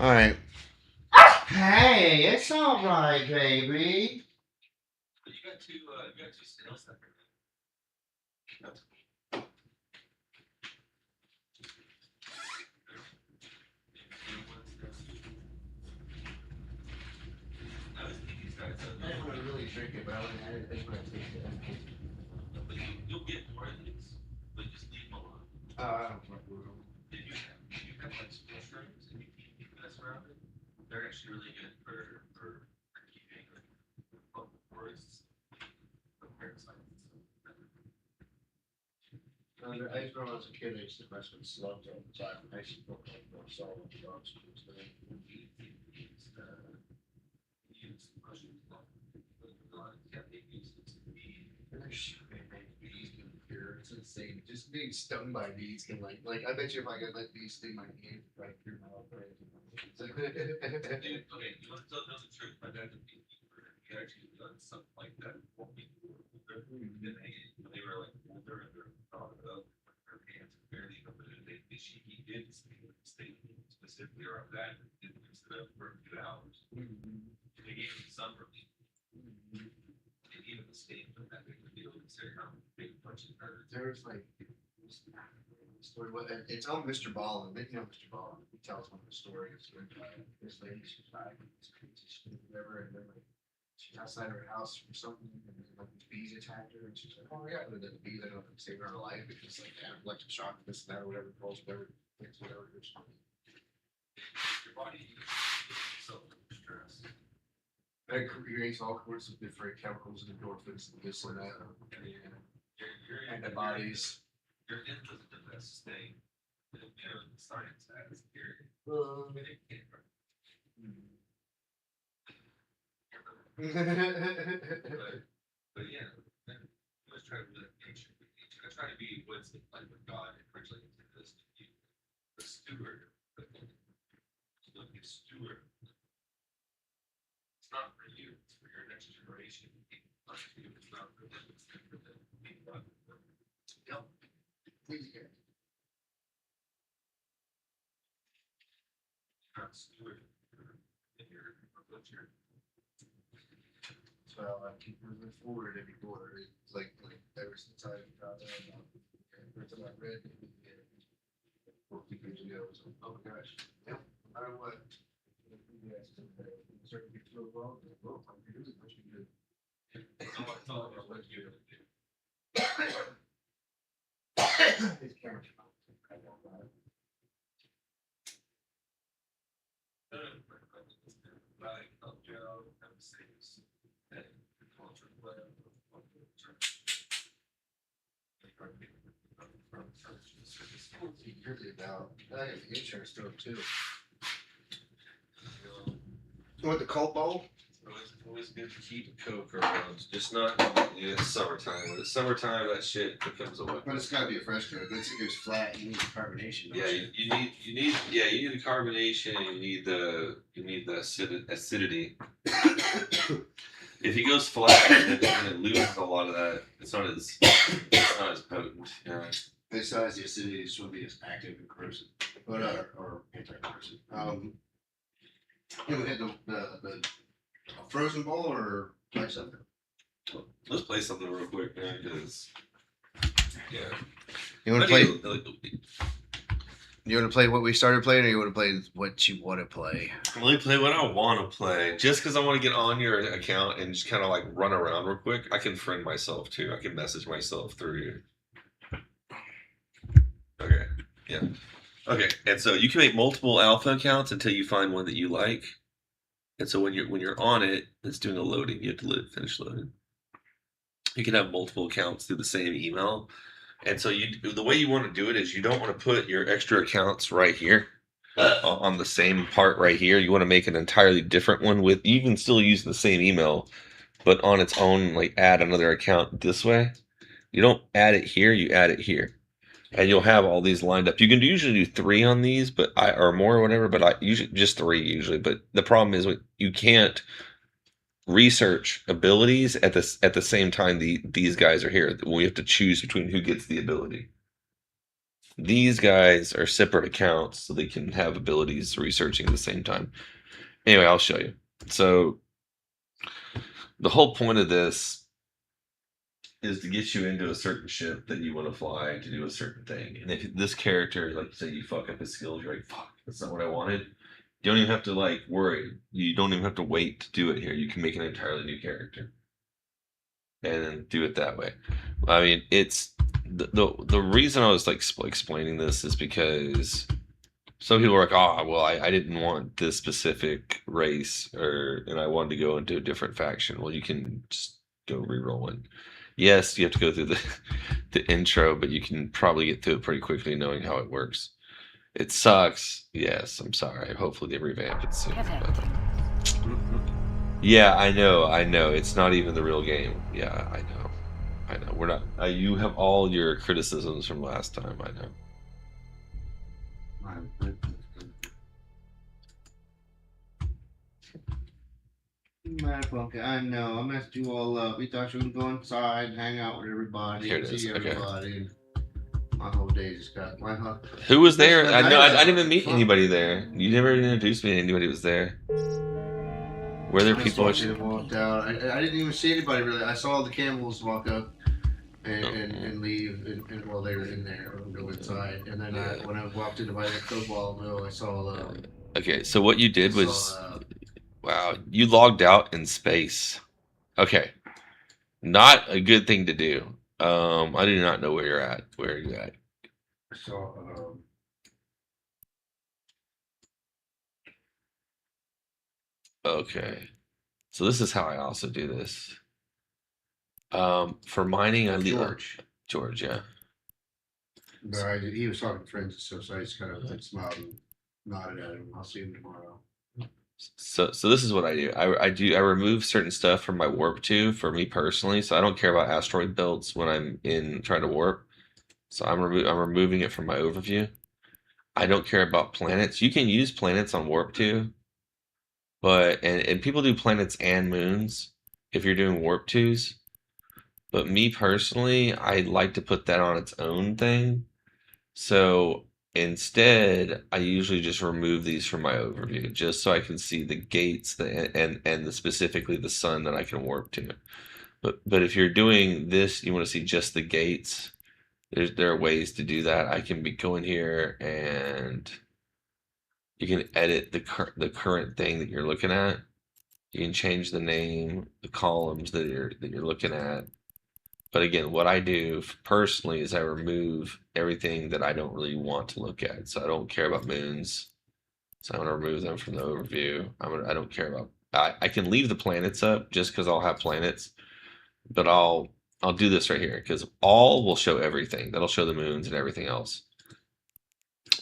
Alright. Hey, it's alright, baby. But you got two snails that I was thinking these guys I didn't want to really drink it, but I didn't want to taste it. but you'll get more of these, but just leave them alone. I don't fuck with them. If you have like mushrooms and you keep mess around it, they're actually really good for keeping forests from parasites. I used to, when I was a kid, I used to mess with slugs all the time. I used to put like more salt on the dogs. Use mushrooms a lot. Yeah, they use it to be. Bees can cure. It's insane. Just being stung by bees can like I bet you if I could let bees sting my hand, right through my whole brain. Dude, okay, you want to know the truth? My dad didn't think he actually done something like that before we were then they were like older and they're thought of their hands are barely open and he did stay specifically around that and did instead of for a few hours. They gave him some relief. They gave him a state for that big of a deal considering how big a bunch of nerds. There's like story. It's on Mr. Ballin. You know Mr. Ballin. He tells one of the stories where this lady she's back and this crazy shit, whatever, and then like she's outside her house or something, and then like these bees attacked her, and she's like, "Oh yeah," and then the bees ended up saving her life because like electric shock, this and that, or whatever, pulse, whatever, things, whatever. Your body itself stress. That creates all sorts of different chemicals and endorphins and this and that. Your Antibodies. Your end was the best thing that science has here. But yeah, I was trying to be like nature. I try to be what's like with God and originally into this to be the steward. But look at steward. It's not for you, it's for your next generation. It's not for them, it's for them. Yep. Not steward if you're a butcher. So I keep moving forward every quarter. It's like ever since I got that, every time I read it, 14 years ago, so, oh my gosh, yep, no matter what. Yes, start to get to a well, I'm doing what you do. It's all about what you do. His camera. Really about I got the insurance store too. You want the Colt Bowl? It's always good to keep Coke around. Just not in the summertime. When it's summertime, that shit becomes a weapon. But it's gotta be a fresh Coke. It's it goes flat. You need the carbonation. Yeah, you need the carbonation. And you need the acidity. If he goes flat, then it loses a lot of that. It's not as potent. Yeah. Besides the acidity, it should be as active and corrosive, but or anti-corrosive. You would hit the frozen bowl or like something. Let's play something real quick, man. Because You want to play? You want to play what we started playing, or you want to play what you want to play? Let me play what I want to play. Just because I want to get on your account and just kind of like run around real quick. I can friend myself too. I can message myself through you. Okay. Yeah. Okay. And so you can make multiple alpha accounts until you find one that you like. And so when you're on it, it's doing a loading. You have to finish loading. You can have multiple accounts through the same email. And so the way you want to do it is you don't want to put your extra accounts right here on the same part right here. You want to make an entirely different one you can still use the same email, but on its own, like add another account this way. You don't add it here, you add it here. And you'll have all these lined up. You can usually do 3 on these, or more or whatever, but I usually just 3 usually. But the problem is you can't research abilities at the same time these guys are here. We have to choose between who gets the ability. These guys are separate accounts, so they can have abilities researching at the same time. Anyway, I'll show you. So the whole point of this is to get you into a certain ship that you want to fly to do a certain thing. And if this character, like you say, you fuck up his skills, you're like, fuck, that's not what I wanted. You don't even have to like worry. You don't even have to wait to do it here. You can make an entirely new character and do it that way. I mean, it's the reason I was like explaining this is because some people are like, oh, well, I didn't want this specific race, and I wanted to go into a different faction. Well, you can just go re-rolling. Yes, you have to go through the the intro, but you can probably get through it pretty quickly knowing how it works. It sucks. Yes, I'm sorry. Hopefully they revamp it soon. But... Yeah, I know. It's not even the real game. Yeah, I know. We're not. You have all your criticisms from last time. I know. I know. I messed you all up. We thought you were gonna go inside, hang out with everybody, Here it is. see Okay. everybody. My whole day just got my Who was there? I know. I didn't even meet Fuck. anybody there. You never introduced me to anybody who was there. Were there people? Walked out. I didn't even see anybody really. I saw the camels walk up and leave, and while they were in there, or go inside. And then when I walked into my football mill, I saw. Okay, so what you did was, wow, you logged out in space. Okay, not a good thing to do. I do not know where you're at. Where are you at? I saw. Okay, so this is how I also do this. For mining, I leave George, yeah. But he was talking to friends, so I just kind of smiled and nodded at him. I'll see him tomorrow. So this is what I do. I remove certain stuff from my warp 2 for me personally. So I don't care about asteroid belts when I'm in trying to warp. So I'm removing it from my overview. I don't care about planets. You can use planets on warp 2, but and people do planets and moons if you're doing warp 2s. But me personally, I like to put that on its own thing. So instead, I usually just remove these from my overview, just so I can see the gates and specifically the sun that I can warp to. But if you're doing this, you want to see just the gates. There are ways to do that. I can go in here and you can edit the current thing that you're looking at. You can change the name, the columns that you're looking at. But again, what I do personally is I remove everything that I don't really want to look at. So I don't care about moons. So I'm going to remove them from the overview. I don't care about. I can leave the planets up just because I'll have planets, but I'll do this right here because all will show everything. That'll show the moons and everything else.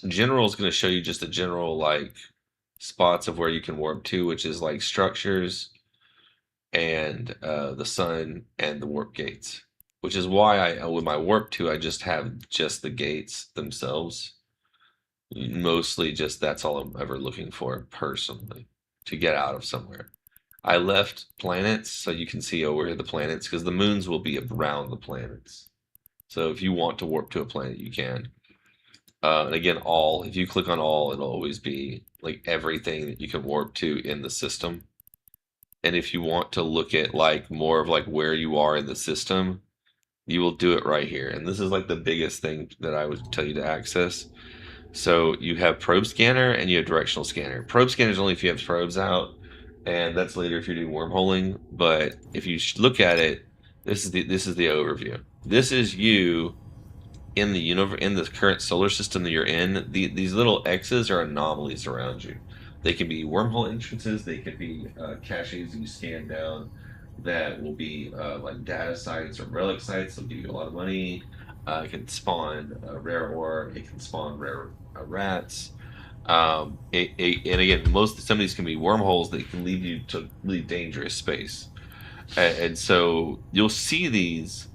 General is going to show you just the general like spots of where you can warp to, which is like structures and the sun and the warp gates. Which is why with my warp 2, I just have just the gates themselves. Mostly just that's all I'm ever looking for personally to get out of somewhere. I left planets so you can see over here the planets because the moons will be around the planets. So if you want to warp to a planet, you can. And again, if you click on all, it'll always be like everything that you can warp to in the system. And if you want to look at like more of like where you are in the system, you will do it right here. And this is like the biggest thing that I would tell you to access. So you have probe scanner and you have directional scanner. Probe scanner is only if you have probes out, and that's later if you're doing wormholing. But if you look at it, this is the overview. This is you in the universe, in the current solar system that you're in. These little X's are anomalies around you. They can be wormhole entrances. They could be caches that you scan down that will be like data sites or relic sites that'll give you a lot of money. It can spawn rare ore. It can spawn rare rats. And again, some of these can be wormholes that can lead you to really dangerous space. And so you'll see these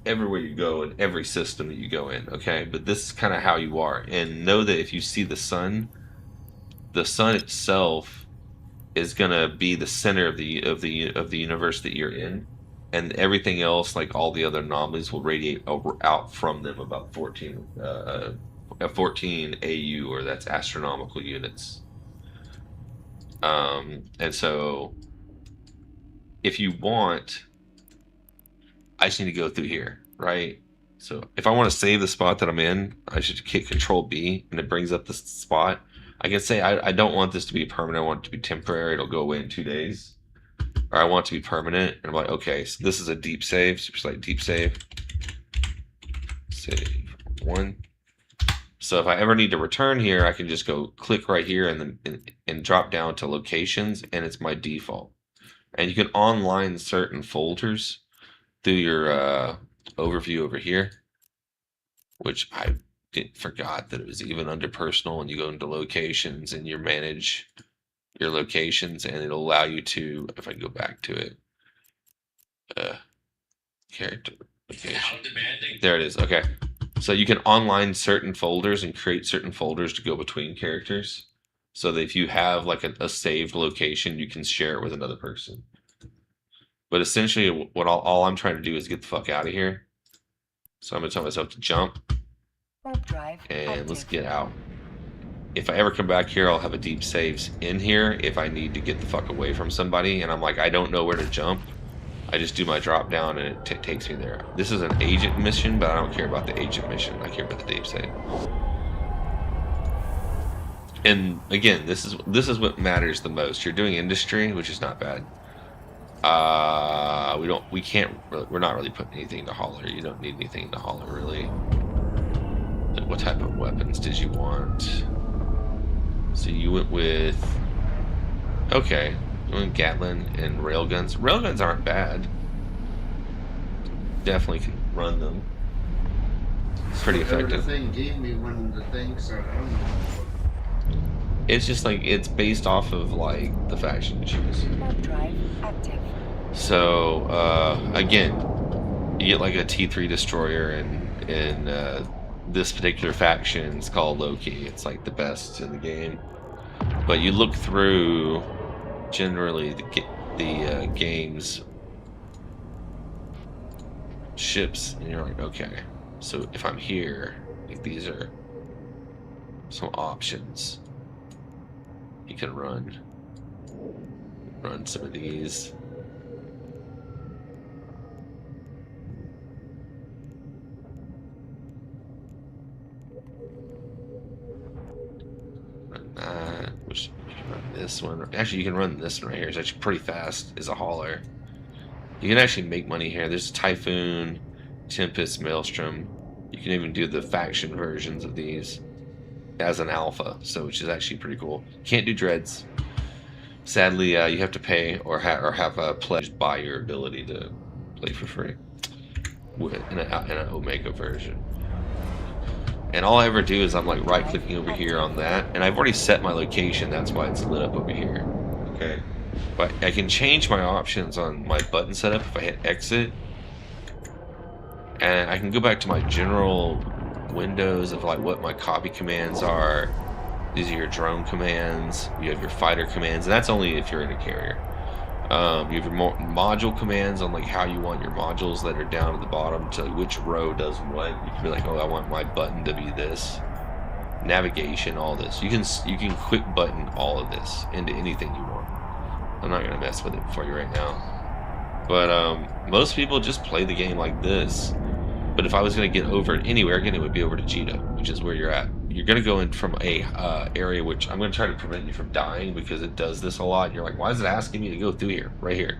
everywhere you go in every system that you go in. Okay, but this is kind of how you are. And know that if you see the sun itself is gonna be the center of the universe that you're in. and everything else, like all the other anomalies, will radiate out from them about 14 AU, or that's astronomical units. And so if you want, I just need to go through here, right? So if I want to save the spot that I'm in, I should hit Control B, and it brings up the spot. I can say I don't want this to be permanent. I want it to be temporary. It'll go away in 2 days. Or I want it to be permanent. And I'm like, okay, so this is a deep save. So it's like deep save. Save 1. So if I ever need to return here, I can just go click right here and then and drop down to locations, and it's my default. And you can online certain folders through your overview over here, which I forgot that it was even under personal, and you go into locations and you manage your locations, and it'll allow you to, if I go back to it, character location. There it is. Okay. So you can online certain folders and create certain folders to go between characters, so that if you have like a saved location, you can share it with another person. But essentially, what all I'm trying to do is get the fuck out of here. So I'm gonna tell myself to jump, and let's get out. If I ever come back here, I'll have a deep saves in here if I need to get the fuck away from somebody, and I'm like, I don't know where to jump. I just do my drop down, and it takes me there. This is an agent mission, but I don't care about the agent mission. I care about the deep save. And again, this is what matters the most. You're doing industry, which is not bad. We're not really putting anything into hauler. You don't need anything into hauler, really. What type of weapons did you want? So you went with, okay, you went Gatlin and railguns. Railguns aren't bad. Definitely can run them. It's pretty effective. The thing gave me when the thing started. I don't know. It's just like, it's based off of like the faction you choose. Drive active. So again, you get like a T3 destroyer, and this particular faction is called Loki. It's like the best in the game. But you look through generally the game's ships, and you're like, okay, so if I'm here, like these are some options. You can run some of these. Which you can run this one. Actually, you can run this one right here. It's actually pretty fast as a hauler. You can actually make money here. There's Typhoon, Tempest, Maelstrom. You can even do the faction versions of these as an alpha, so which is actually pretty cool. Can't do dreads. Sadly, you have to pay or have a pledge by your ability to play for free in an Omega version. And all I ever do is I'm like right clicking over here on that, and I've already set my location. That's why it's lit up over here. Okay, but I can change my options on my button setup if I hit exit, and I can go back to my general windows of like what my copy commands are. These are your drone commands. You have your fighter commands, and that's only if you're in a carrier. You have your module commands on like how you want your modules that are down at the bottom to which row does what. You can be like, oh, I want my button to be this. Navigation, all this. You can quick button all of this into anything you want. I'm not gonna mess with it for you right now. But most people just play the game like this. But if I was gonna get over it anywhere, again, it would be over to Jita, which is where you're at. You're gonna go in from a area which I'm gonna try to prevent you from dying, because it does this a lot. You're like, why is it asking me to go through here? Right here.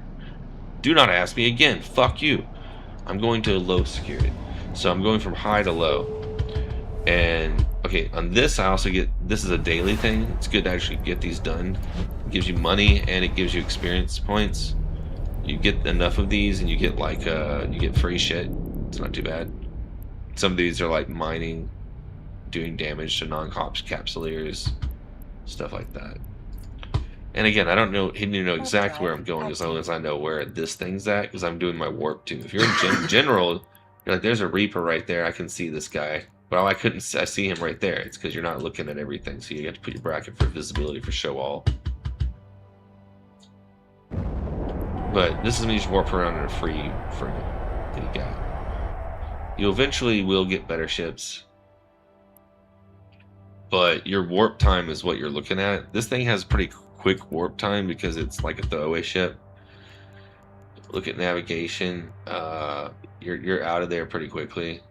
Do not ask me again. Fuck you. I'm going to low security. So I'm going from high to low. And okay, on this I also get, this is a daily thing. It's good to actually get these done. It gives you money and it gives you experience points. You get enough of these and you get like you get free shit. It's not too bad. Some of these are like mining, doing damage to non-cops capsuleers, stuff like that. And again, I don't know, didn't know exactly where I'm going as long as I know where this thing's at, because I'm doing my warp too. If you're in general, you're like, there's a Reaper right there, I can see this guy. But I see him right there. It's because you're not looking at everything, so you have to put your bracket for visibility for show all. But this is me just warp around in a free frigate that you got. You eventually will get better ships, but your warp time is what you're looking at. This thing has pretty quick warp time because it's like a throwaway ship. Look at navigation. You're out of there pretty quickly.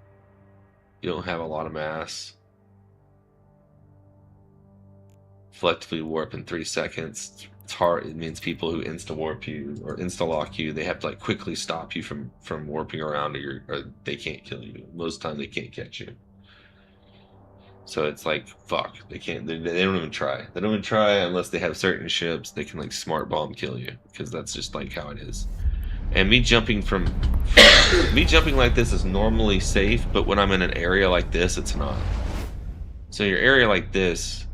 You don't have a lot of mass. Flexibly warp in 3 seconds. It's hard. It means people who insta warp you or insta lock you, they have to like quickly stop you from warping around, or they can't kill you. Most of the time they can't catch you. So it's like fuck. They can't. They don't even try. They don't even try unless they have certain ships. They can like smart bomb kill you because that's just like how it is. And me jumping me jumping like this is normally safe, but when I'm in an area like this, it's not. So your area like this,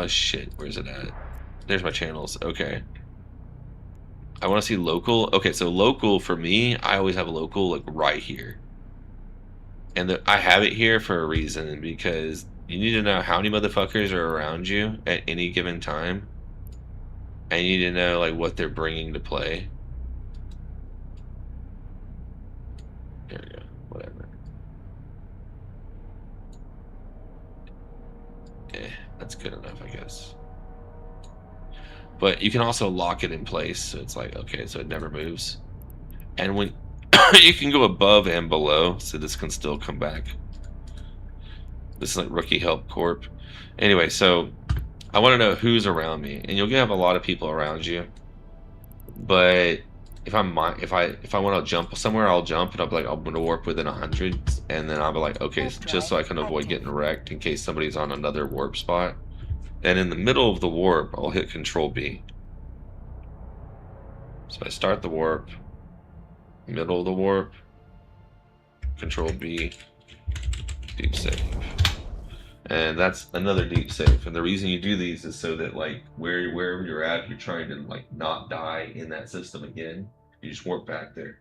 shit, where's it at? There's my channels. Okay. I want to see local. Okay, so local for me, I always have a local like right here. And I have it here for a reason, because you need to know how many motherfuckers are around you at any given time. And you need to know like what they're bringing to play. There we go. Whatever. That's good enough, I guess. But you can also lock it in place, so it's like, okay, so it never moves. And when you can go above and below, so this can still come back. This is like Rookie Help Corp. Anyway, so I want to know who's around me, and you'll have a lot of people around you. But if I want to jump somewhere, I'll jump, and I'll be like, I'm gonna warp within 100, and then I'll be like, okay, just so I can avoid getting wrecked in case somebody's on another warp spot. And in the middle of the warp, I'll hit Control B. So I start the warp, middle of the warp, Control B, deep save. And that's another deep save. And the reason you do these is so that like wherever you're at, you're trying to like not die in that system again. You just warp back there.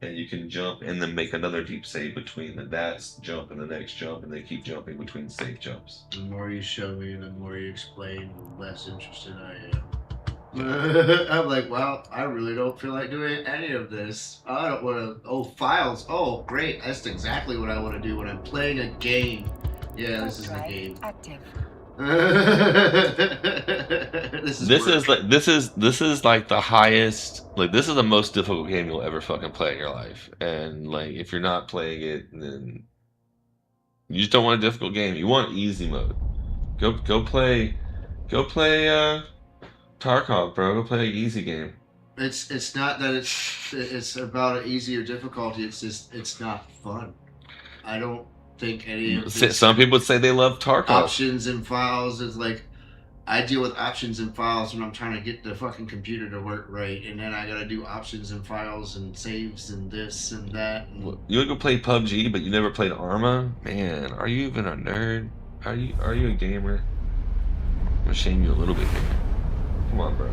And you can jump and then make another deep save between that jump and the next jump, and they keep jumping between safe jumps. The more you show me and the more you explain, the less interested I am. I'm like, well, I really don't feel like doing any of this. I don't want to. Oh, files. Oh, great. That's exactly what I want to do when I'm playing a game. Yeah, this is the game. Active. This is like the highest, like this is the most difficult game you'll ever fucking play in your life. And like if you're not playing it, then you just don't want a difficult game. You want easy mode. Go play Tarkov, bro. Go play an easy game. It's not that it's about an easier difficulty. It's just it's not fun. I don't think any of this some people would say they love Tarkov. Options and files is like, I deal with options and files when I'm trying to get the fucking computer to work right, and then I gotta do options and files and saves and this and that. And you would go play PUBG, but you never played Arma? Man, are you even a nerd? Are you a gamer? I'm gonna shame you a little bit here. Come on, bro.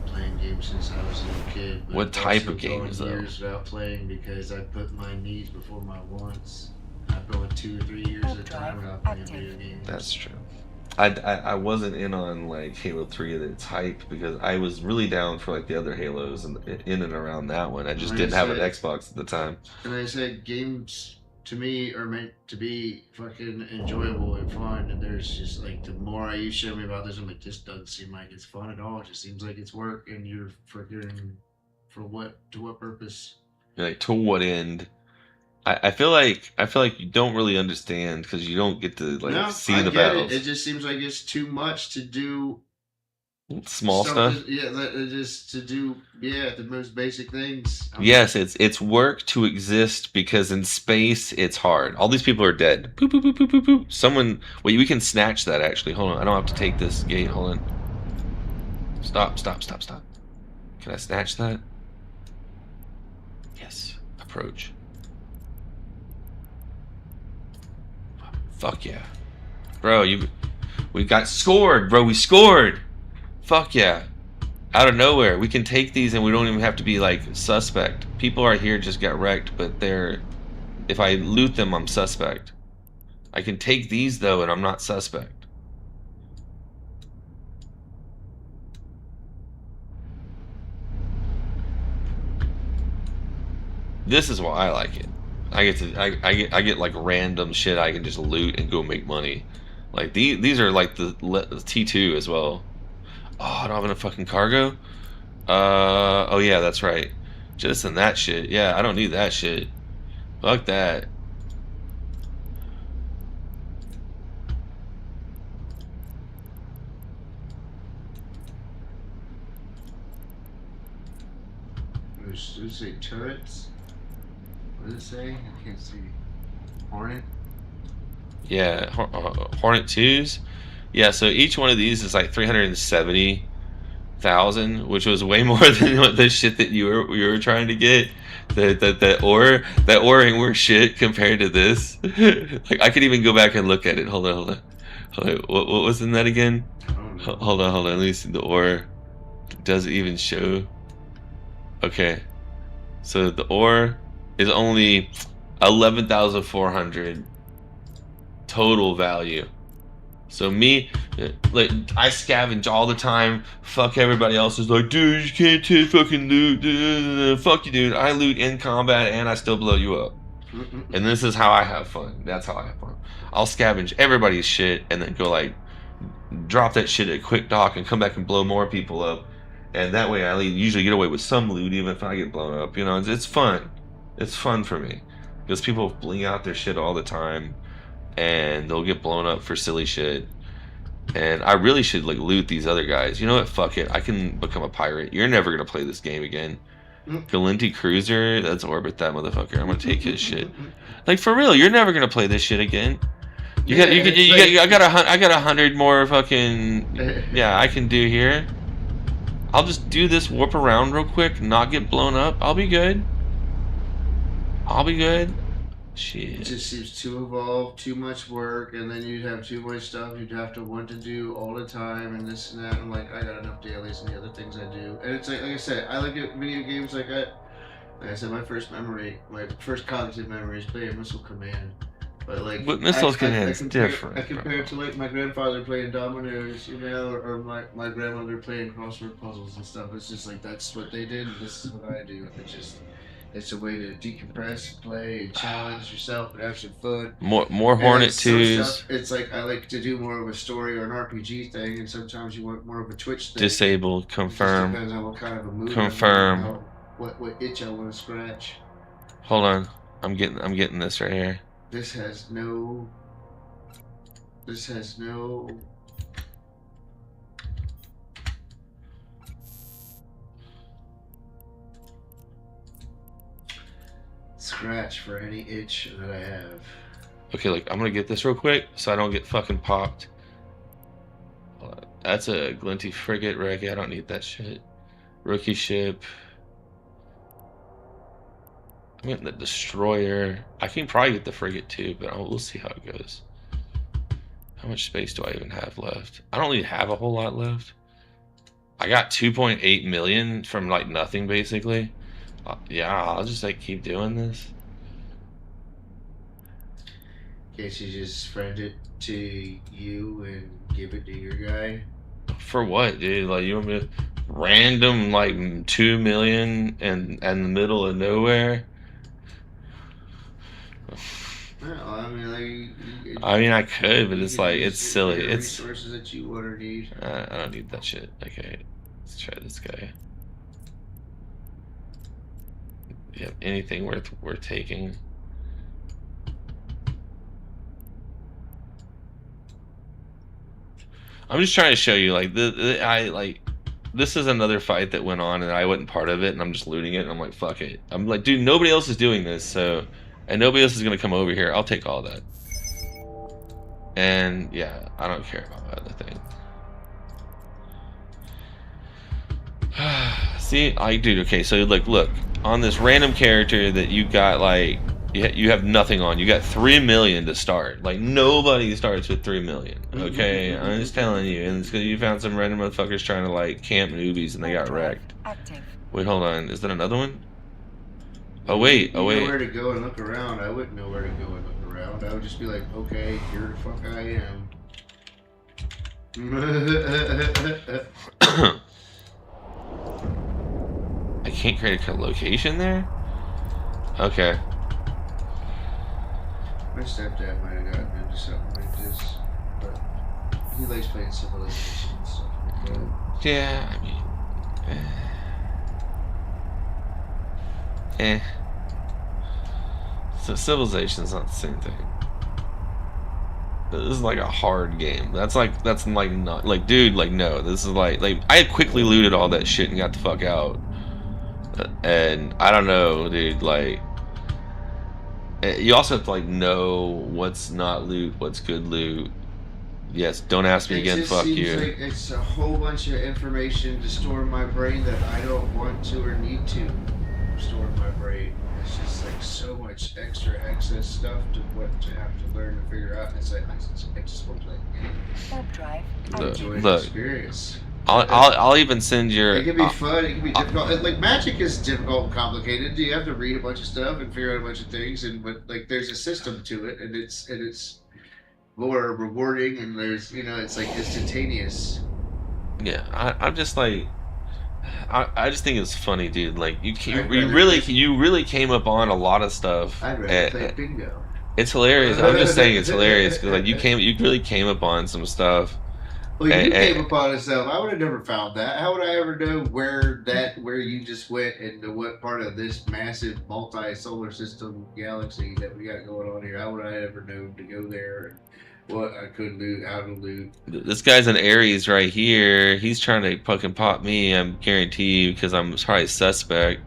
Playing games since I was a little kid. But what type of games though? Years without playing because I put my needs before my wants. I've been 2 or 3 years at a time without playing video games. That's true. I wasn't in on like Halo 3 at its hype because I was really down for like the other Halos and in and around that one. I just didn't have an Xbox at the time. And I said games to me are meant to be fucking enjoyable and fun, and there's just like the more you show me about this, I'm like, this doesn't seem like it's fun at all. It just seems like it's work, and you're freaking to what purpose? Like to what end? I feel like you don't really understand because you don't get to like see the battles. It just seems like it's too much to do. Small stuff. Yeah, just to do. Yeah, the most basic things. Yes, it's work to exist because in space it's hard. All these people are dead. Boop boop boop boop boop boop. Someone. Wait, we can snatch that actually. Hold on, I don't have to take this gate. Hold on. Stop. Can I snatch that? Yes. Approach. Fuck yeah. Bro, we got scored, bro. We scored. Fuck yeah. Out of nowhere. We can take these and we don't even have to be like suspect. People are here just got wrecked, but if I loot them, I'm suspect. I can take these though and I'm not suspect. This is why I like it. I get like random shit I can just loot and go make money. Like these are like the T2 as well. Oh, I don't have enough fucking cargo. Oh yeah, that's right. Just in that shit. Yeah, I don't need that shit. Fuck that. Does it say turrets? What does it say? I can't see. Hornet? Yeah, Hornet 2s. Yeah, so each one of these is like 370,000, which was way more than what the shit that you were trying to get. That ore ain't worth shit compared to this. Like I could even go back and look at it. Hold on. What was in that again? Hold on. Let me see the ore. Does it even show? Okay, so the ore is only 11,400 total value. So me, like, I scavenge all the time. Fuck everybody else is like, dude, you can't take fucking loot. Fuck you, dude. I loot in combat and I still blow you up. And this is how I have fun. That's how I have fun. I'll scavenge everybody's shit and then go like drop that shit at quick dock and come back and blow more people up. And that way I usually get away with some loot even if I get blown up. You know, it's fun. It's fun for me. Because people bling out their shit all the time. And they'll get blown up for silly shit. And I really should like loot these other guys. You know what? Fuck it. I can become a pirate. You're never going to play this game again. Galinti Cruiser, let's orbit that motherfucker. I'm gonna take his shit. Like for real, you're never gonna play this shit again. I got 100 more fucking. Yeah, I can do here. I'll just do this warp around real quick, not get blown up. I'll be good. Shit. It just seems too involved, too much work, and then you'd have too much stuff you'd have to want to do all the time, and this and that. I'm like, I got enough dailies and the other things I do. And it's like I said, I like it, video games like I said, my first cognitive memory is playing Missile Command. But like, Missile Command is different. I compare it to like my grandfather playing dominoes, you know, or my grandmother playing crossword puzzles and stuff. It's just like that's what they did, and this is what I do. It's a way to decompress, play, and challenge yourself, and have some fun. More Hornet 2s. It's like I like to do more of a story or an RPG thing, and sometimes you want more of a Twitch thing. Disabled, confirm. It depends on what kind of a mood. Confirm. What itch I want to scratch. Hold on, I'm getting this right here. This has no. Scratch for any itch that I have. Okay, look, I'm gonna get this real quick so I don't get fucking popped. That's a Glinty frigate wreck. I don't need that shit. Rookie ship. I'm getting the destroyer. I can probably get the frigate too, but we'll see how it goes. How much space do I even have left? I don't really have a whole lot left. I got 2.8 million from like nothing basically. Yeah, I'll just like keep doing this. Can't you just friend it to you and give it to your guy? For what, dude? Like you want me to random like 2 million and in the middle of nowhere? Well, I mean, like. I could, but it's like it's silly. It's resources that you want or need. I don't need that shit. Okay, let's try this guy. You have anything worth taking? I'm just trying to show you, like this is another fight that went on, and I wasn't part of it, and I'm just looting it, and I'm like, fuck it. I'm like, dude, nobody else is doing this, so, and nobody else is gonna come over here. I'll take all that. And yeah, I don't care about my other thing. See, dude, okay, so like, look, on this random character that you got, like, you have nothing on. You got 3 million to start. Like, nobody starts with 3 million, okay? I'm just telling you. And it's because you found some random motherfuckers trying to, like, camp newbies and they got wrecked. Wait, hold on. Is that another one? Oh, wait. You know where to go and look around. I wouldn't know where to go and look around. I would just be like, okay, here the fuck I am. I can't create a location there? Okay. My stepdad might have gotten into something like this, but he likes playing Civilization and stuff like that. Yeah, I mean, So Civilization's not the same thing. This is like a hard game. That's like not like, dude, like, no. This is like I quickly looted all that shit and got the fuck out. And I don't know, dude. Like, you also have to like know what's not loot, what's good loot. Yes, don't ask me again. Fuck you. It seems like it's a whole bunch of information to store in my brain that I don't want to or need to store in my brain. It's just like so much extra excess stuff to have to learn to figure out. It's like I just want to enjoy the experience. I'll even send your. It can be fun. It can be difficult. Like Magic is difficult and complicated. You have to read a bunch of stuff and figure out a bunch of things, but like there's a system to it, and it's more rewarding, and there's it's like instantaneous. Yeah, I'm just like. I just think it's funny, dude. Like you really came up on a lot of stuff. I'd rather play bingo. It's hilarious. I'm just saying it's hilarious because like you really came up on some stuff. Well, you came upon yourself. I would have never found that. How would I ever know where you just went and what part of this massive multi-solar system galaxy that we got going on here? How would I ever know to go there and what I could loot, how to loot? This guy's an Aries right here. He's trying to fucking pop me. I'm guarantee you because I'm probably suspect.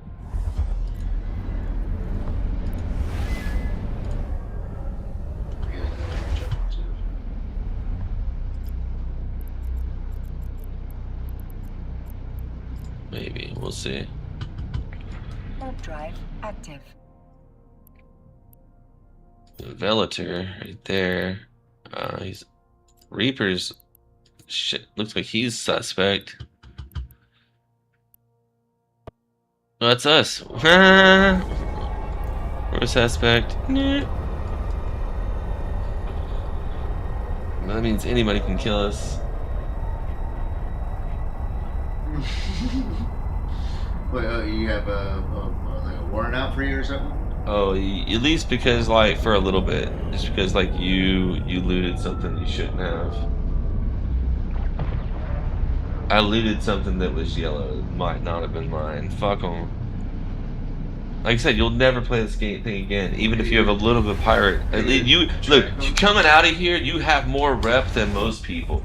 Maybe. We'll see. Warp drive active. Velator right there. He's Reaper's shit. Looks like he's suspect. Oh, that's us. We're a suspect. That means anybody can kill us. What, you have like a warrant out for you or something? Oh, at least because like for a little bit, just because like you looted something you shouldn't have. I looted something that was yellow. It might not have been mine. Fuck them. Like I said, you'll never play this thing again, even if you have a little bit of pirate. You look, you coming out of here, you have more rep than most people.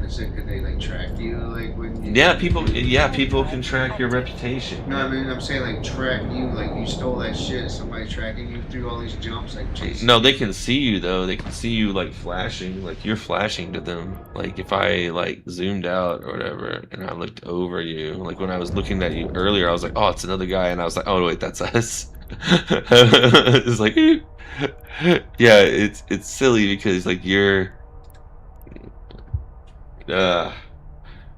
Could they like track you like when you? Yeah, people can track your reputation. No, I mean I'm saying like track you, like you stole that shit. Somebody tracking you through all these jumps, like chasing. No, they can see you though. They can see you like flashing, like you're flashing to them. Like if I like zoomed out or whatever, and I looked over you, like when I was looking at you earlier, I was like, oh, it's another guy, and I was like, oh wait, that's us. It's like, yeah, it's silly because like you're. The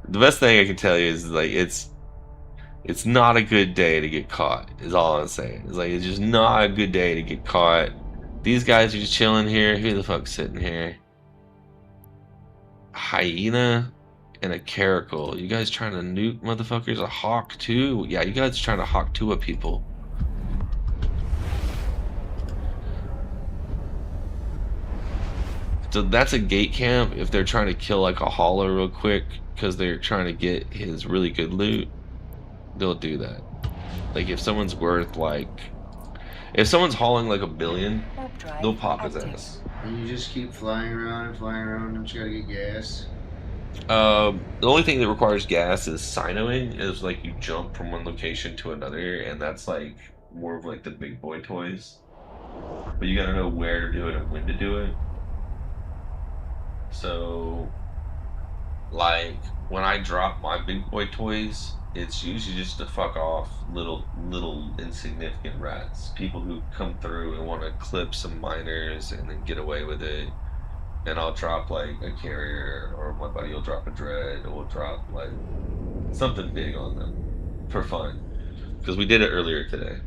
best thing I can tell you is like it's not a good day to get caught is all I'm saying. It's like it's just not a good day to get caught. These guys are just chilling here. Who the fuck's sitting here? A hyena and a caracal. You guys trying to nuke motherfuckers? A hawk too? Yeah, you guys trying to hawk two of people. So that's a gate camp if they're trying to kill like a hauler real quick because they're trying to get his really good loot. They'll do that. Like if someone's worth like, if someone's hauling like $1 billion, they'll pop his ass. And you just keep flying around, and you gotta get gas. The only thing that requires gas is sinoing. Is like you jump from one location to another, and that's like more of like the big boy toys. But you gotta know where to do it and when to do it. So, like, when I drop my big boy toys, it's usually just to fuck off little insignificant rats. People who come through and want to clip some miners and then get away with it. And I'll drop, like, a carrier, or my buddy will drop a dread, or we'll drop, like, something big on them for fun. Because we did it earlier today.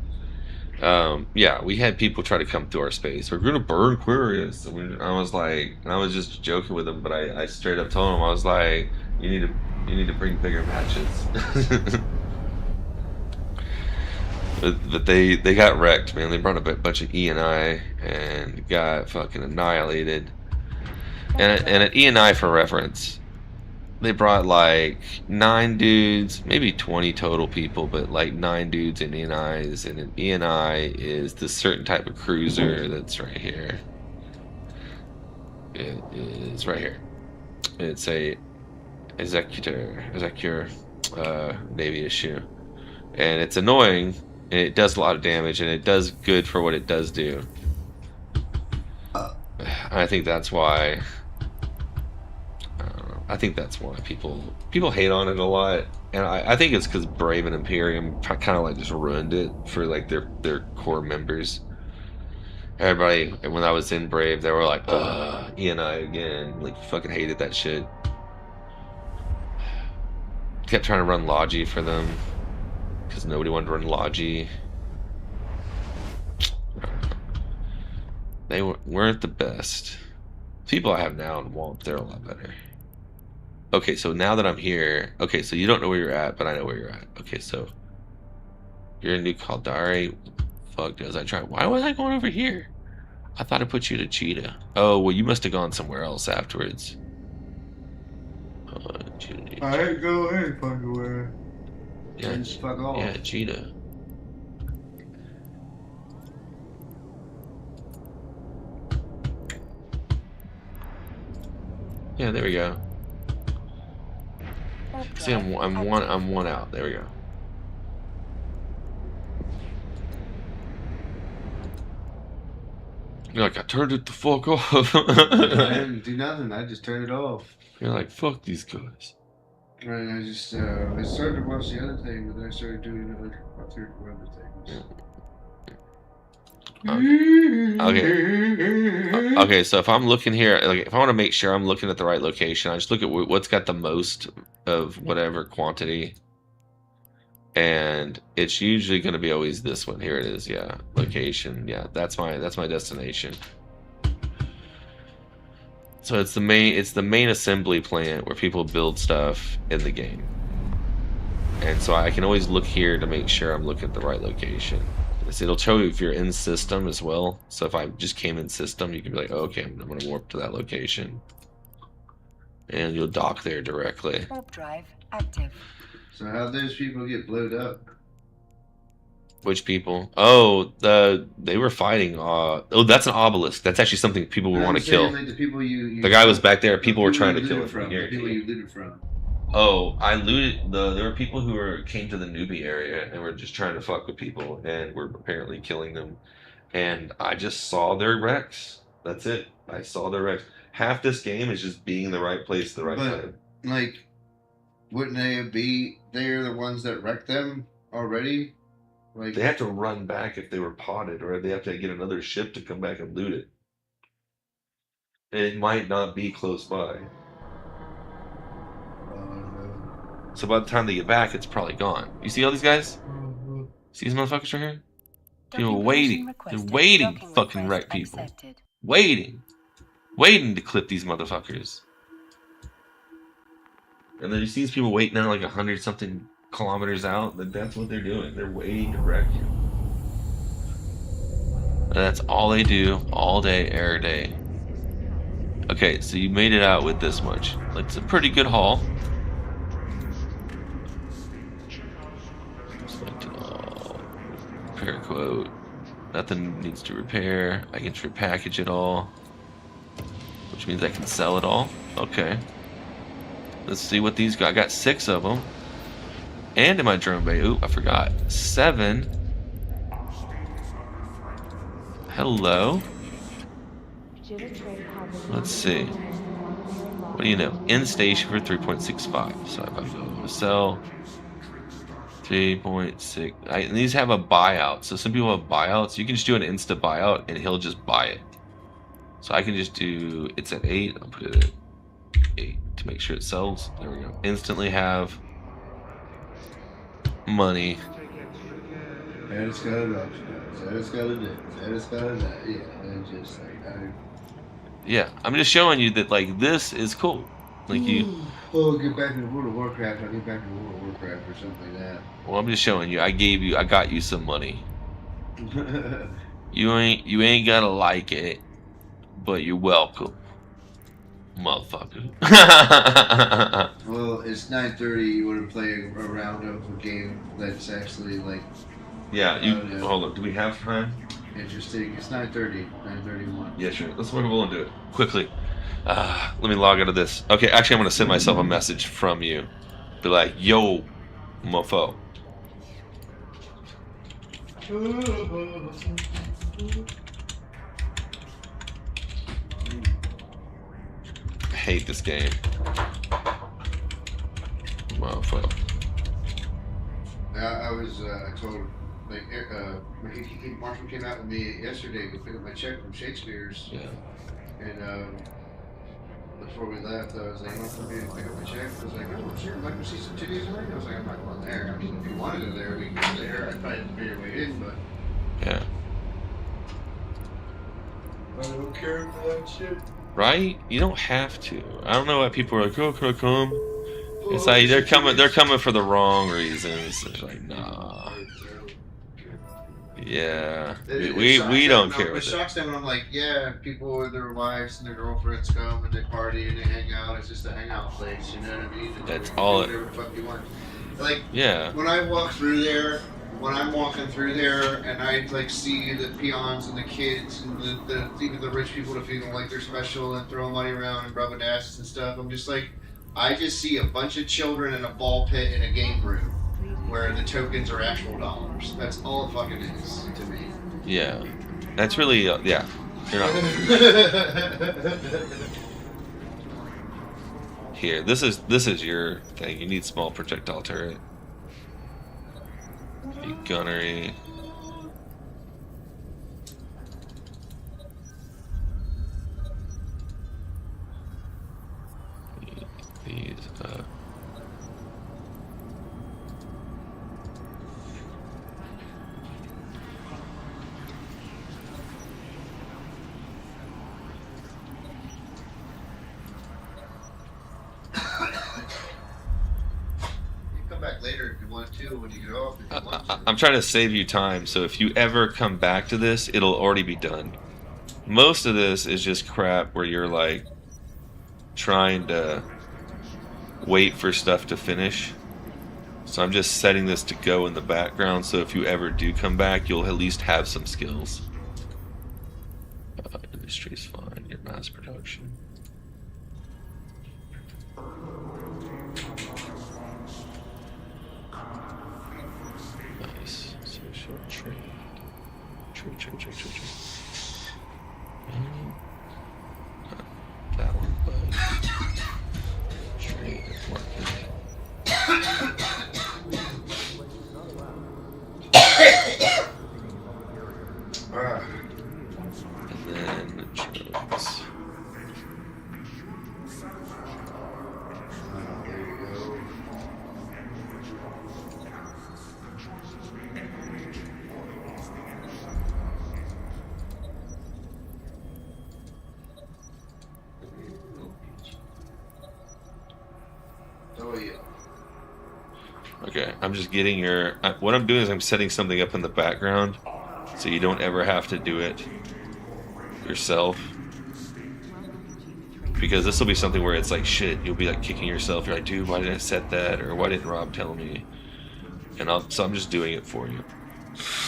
Yeah, we had people try to come through our space. We're gonna burn Aquarius. And I was like, and I was just joking with them, but I straight up told him, I was like, you need to bring bigger matches. But they got wrecked, man. They brought a bunch of E&I and got fucking annihilated. And at E&I, for reference, they brought like 9 dudes, maybe 20 total people, but like 9 dudes in E&Is. And an E&I is this certain type of cruiser that's right here. It is right here. It's a Executor Navy issue. And it's annoying, and it does a lot of damage, and it does good for what it does do. I think that's why. I think that's why people hate on it a lot, and I think it's because Brave and Imperium kind of like just ruined it for like their core members. Everybody, when I was in Brave, they were like, E&I again. Like, fucking hated that shit. Kept trying to run Logi for them because nobody wanted to run Logi. They weren't the best. People I have now in Womp, they're a lot better. Okay, so now that I'm here, okay, so you don't know where you're at, but I know where you're at. Okay, so you're in New Caldari. Fuck, does I try? Why was I going over here? I thought I put you to Cheetah. Oh, well, you must have gone somewhere else afterwards. Cheetah. I ain't go any fucking where. Yeah, Just fuck off. yeah, Cheetah. Yeah, there we go. See, I'm one out. There we go. You're like, I turned it the fuck off. I didn't do nothing. I just turned it off. You're like, fuck these guys. And I just I started to watch the other thing, but then I started doing other things. Okay, so if I'm looking here, like if I want to make sure I'm looking at the right location, I just look at what's got the most of whatever quantity, and it's usually going to be always this one. Here it is, yeah, location, yeah, that's my destination. So it's the main assembly plant where people build stuff in the game, and so I can always look here to make sure I'm looking at the right location. It'll show you if you're in system as well. So if I just came in system, you can be like, oh, okay, I'm going to warp to that location, and you'll dock there directly. Warp drive active. So how those people get blowed up? Which people? Oh, they were fighting. Oh, that's an obelisk. That's actually something people would want to kill. Like the people the guy was back there. People were trying to kill him from here. People you looted from. Oh, I looted there were people who came to the newbie area and were just trying to fuck with people and were apparently killing them. And I just saw their wrecks. That's it. I saw their wrecks. Half this game is just being in the right place at the right time. Like, wouldn't they're the ones that wrecked them already? Like, they have to run back if they were potted, or they have to get another ship to come back and loot it. And it might not be close by. So by the time they get back, it's probably gone. You see all these guys? See these motherfuckers right here? People waiting. They're waiting to fucking wreck people. Accepted. Waiting to clip these motherfuckers. And then you see these people waiting now like 100-something kilometers out. That's what they're doing. They're waiting to wreck you. And that's all they do all day, every day. Okay, so you made it out with this much. It's a pretty good haul. Repair quote. Nothing needs to repair. I can repackage it all, which means I can sell it all. Okay. Let's see what these got. I got 6 of them. And in my drone bay, ooh, I forgot. 7. Hello. Let's see. What do you know? In station for 3.65. So if I go to sell 3.6. And these have a buyout. So some people have buyouts. You can just do an insta buyout and he'll just buy it. So I can just do, it's at 8. I'll put it at 8 to make sure it sells. There we go. Instantly have money. And it's got an option. So it's got a this. And it's got a that. Yeah. And just like, yeah. I'm just showing you that like this is cool. Like you. Oh, get back into World of Warcraft. I'll get back into World of Warcraft or something like that. Well, I'm just showing you. I got you some money. You ain't gotta like it, but you're welcome, motherfucker. Well, it's 9:30. You want to play a round of a game that's actually like Yeah, hold on. Do we have time? interesting. It's 9:30. 9:31. Yeah, sure. Let's work and do it quickly. Let me log out of this. Okay, actually, I'm gonna send myself a message from you. Be like, yo, mofo. I hate this game. Mofo. I was I told like Marshall came out with me yesterday to pick up my check from Shakespeare's. Yeah. And before we left, I was like, "Want me to pick up my check?" I was like, "Oh, sure. I'd like to see some titties tonight." I was like, "I'm not going there. I mean, if you wanted to there, we can go there. I'd probably have to pay your way in, but Yeah. I don't care for that shit." Right? You don't have to. I don't know why people are like, "Oh, can I come?" It's like they're coming for the wrong reasons. It's like, nah. Yeah. We don't care. It shocks them when I'm like, yeah, people with their wives and their girlfriends come and they party and they hang out. It's just a hangout place, you know what I mean? And That's you can all do whatever the fuck you want. Like, Yeah. when I walk through there, when I'm walking through there and I like see the peons and the kids and the even the rich people that feel like they're special and throwing money around and rubbing asses and stuff, I'm just like, I just see a bunch of children in a ball pit in a game room where the tokens are actual dollars. That's all it fucking is to me. Yeah. That's really yeah. You're not Here. This is your thing. You need small projectile turret. Gunnery. These Come back later if you want to when you get off. If you want to. I'm trying to save you time, so if you ever come back to this, it'll already be done. Most of this is just crap where you're like trying to wait for stuff to finish. So I'm just setting this to go in the background, so if you ever do come back, you'll at least have some skills. Industry's fine, your mass production. Nice. Social trade. Trade. Not that one, but trade market. And then drugs. There you go. Oh yeah. Okay, I'm just getting your. What I'm doing is I'm setting something up in the background, so you don't ever have to do it yourself. Because this will be something where it's like shit. You'll be like kicking yourself. You're like, dude, why didn't I set that? Or why didn't Rob tell me? So I'm just doing it for you.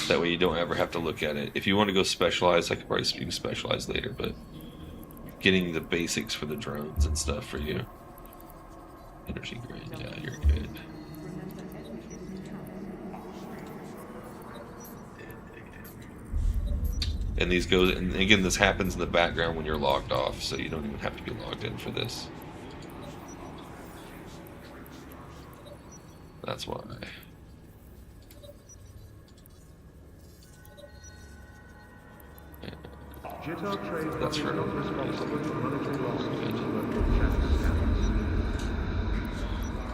That way you don't ever have to look at it. If you want to go specialized, I could probably speak specialized later. But getting the basics for the drones and stuff for you. Energy grid, yeah, you're good. And these goes, and again, this happens in the background when you're logged off, so you don't even have to be logged in for this. That's why. That's for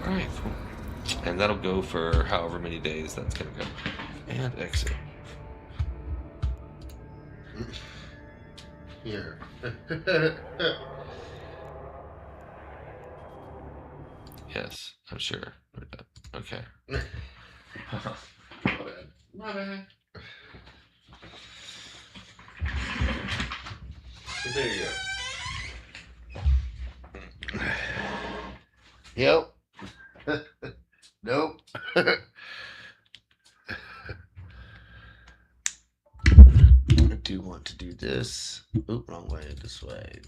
Alright, cool. And that'll go for however many days that's gonna go. And exit. Here. Yes, I'm sure. Okay. My bad. My bad. There you go. Yep. Nope. I do want to do this. Oop, wrong way. This way.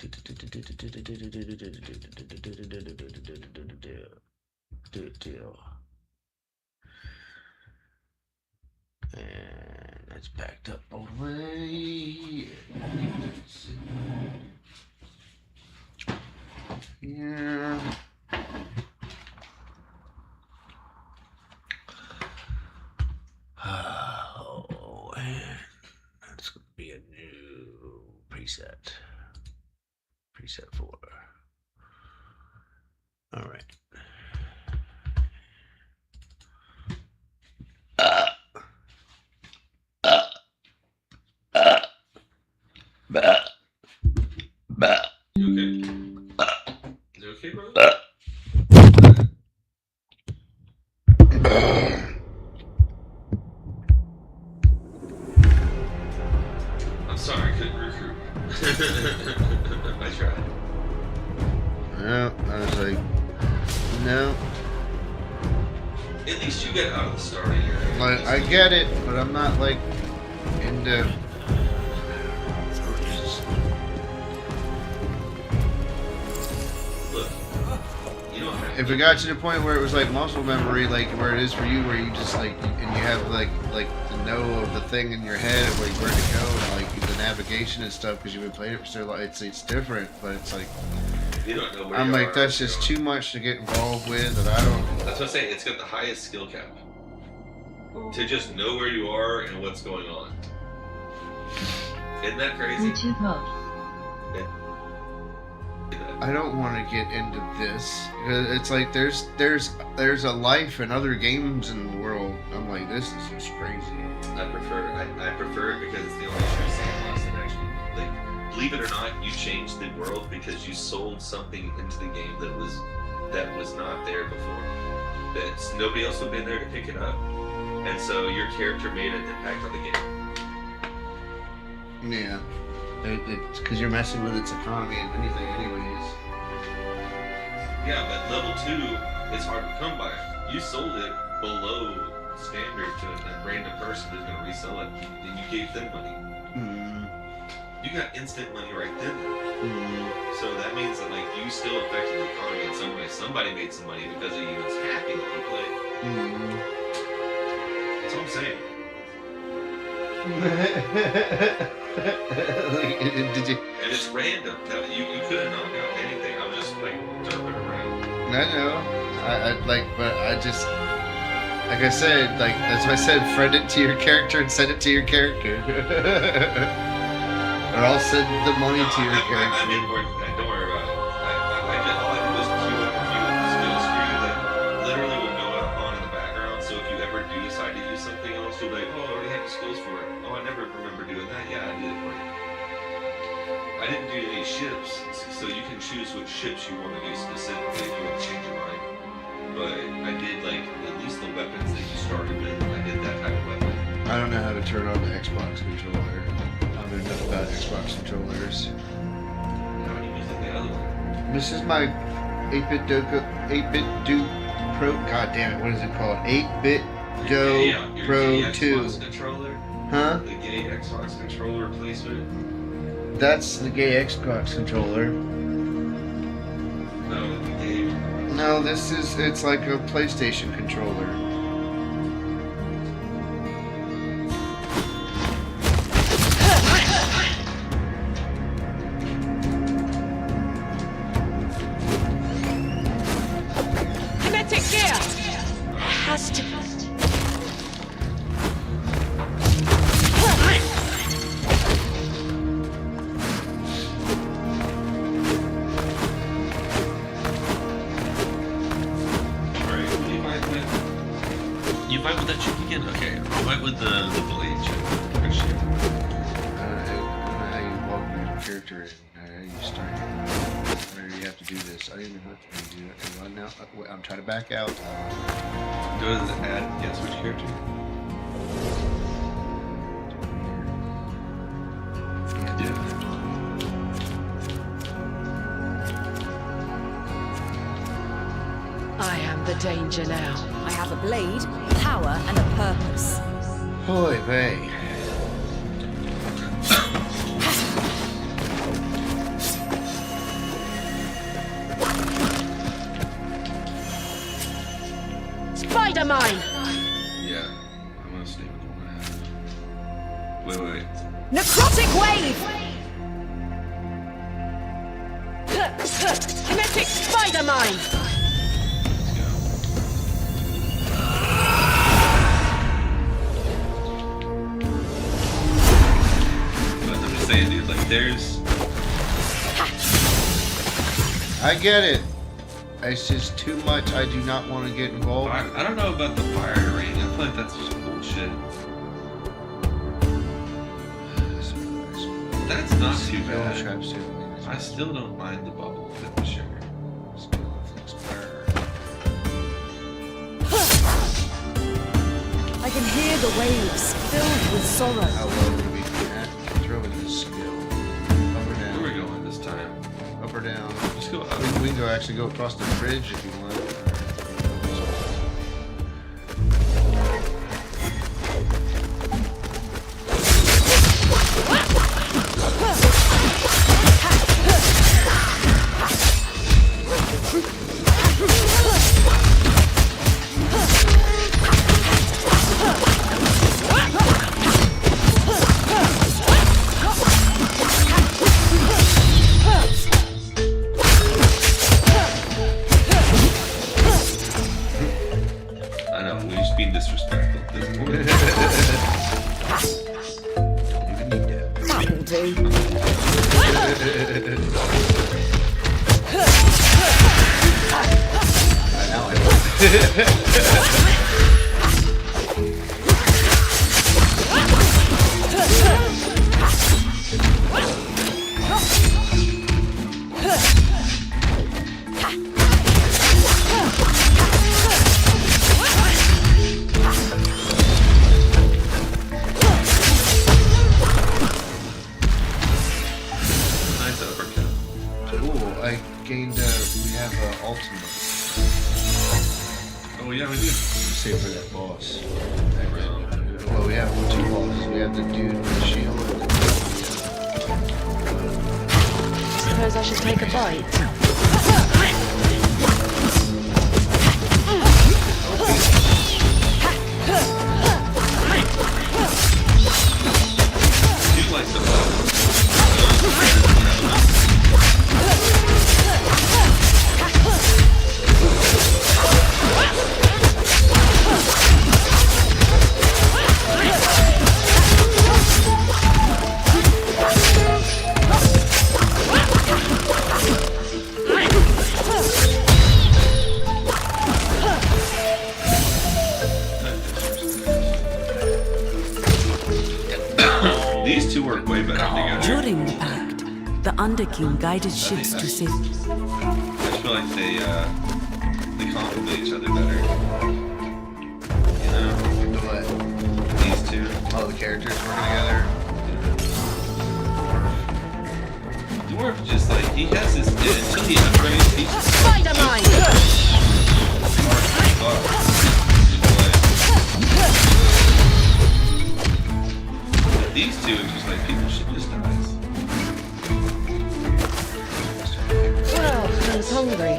And that's backed up all the way. Here. Oh, and that's going to be a new preset. Preset 4. All right. You okay? You okay, bro? I'm sorry, I couldn't recruit. I tried. No, I was like, no. At least you get out of the start of your. Like, I get it, but I'm not like into. Look, you don't have If it got to the point where it was like muscle memory, like where it is for you, where you just like, and you have like the know of the thing in your head, like where to go, and like the navigation and stuff, because you've been playing it for so long, it's different, but it's like. You don't know where I'm you like, are, that's just too much to get involved with, and I don't. That's what I'm saying. It's got the highest skill cap. To just know where you are and what's going on. Isn't that crazy? Bluetooth mode. I don't want to get into this because it's like there's a life in other games in the world. I'm like, this is just crazy. I prefer it because it's the only true sandbox that actually, like, believe it or not, you changed the world because you sold something into the game that was not there before. That nobody else would have been there to pick it up, and so your character made an impact on the game. Yeah, it's because you're messing with its economy and anything, anyways. Yeah, but level 2 is hard to come by. You sold it below standard to a random person who's going to resell it, and you gave them money. You got instant money right then. So that means that like you still affected the economy in some way. Somebody made some money because of you. It's happy that you played. That's what I'm saying. Did you? And it's random. No, you could have not got anything. I'm just like derping around. I know. I like, but I just. Like I said, like that's why I said, friend it to your character and send it to your character. Or I'll send the money to your character. I mean, don't worry about it. All I do is queue up a few skills for you that literally will go on in the background. So if you ever do decide to use something else, you'll be like, oh, I already have the skills for it. Oh, I never remember doing that. Yeah, I did it for you. I didn't do any ships, so you can choose which ships you want to use specifically if you want to change your mind. But I did like at least the weapons that you started with. I did that type of weapon. I don't know how to turn on the Xbox controller. I don't know enough about Xbox controllers. How are you using the other one? This is my 8-bit Do Pro. God damn it! What is it called? 8-bit Do Your Pro gay 2. Xbox controller? Huh? The gay Xbox controller replacement? That's the gay Xbox controller. No, the gay. No, it's like a PlayStation controller. Kinetic gear! Has to be. You fight with that chick again? Okay, I'll fight with the blade chick. I don't know how you walk your character in. How you start. or you have to do this. I didn't know what to do. Okay, run now. I'm trying to back out. Go to the add. Guess which character? Yeah. I am the danger now. I have a blade, power, and a purpose. Holy vey. Spider mine! Yeah. I'm gonna stay with one and a half. Wait. Necrotic wave! Kinetic spider mine! But I'm just saying, dude, like, there's... I get it. It's just too much. I do not want to get involved. I don't know about the fire ring. I feel like that's just bullshit. That's not too bad. Traps too. I still don't mind the bubble fit for sure. I can hear the waves filled with sorrow. How low do we at? Throw in this skill. Up or down? Where are we going this time? Up or down? Just go up. We can actually go across the bridge if you want. I know, we're just being disrespectful at this point. Don't even need that. That'll do. Now I know. Nice uppercut. Cool. I gained. We have ultimate. Oh yeah, we do. Save for that boss. Well, we have two bosses. We have the dude with the shield. Suppose I should take a bite. You like the bubble. These two work way better together. During the pact, the Underking guided ships to safety. I just feel like they complement each other better. You know, What? these two. All the characters working together. Dwarf just like he has this until he upgrades. He's just Spider mine! These two are just like people should just dies. Well, I was hungry.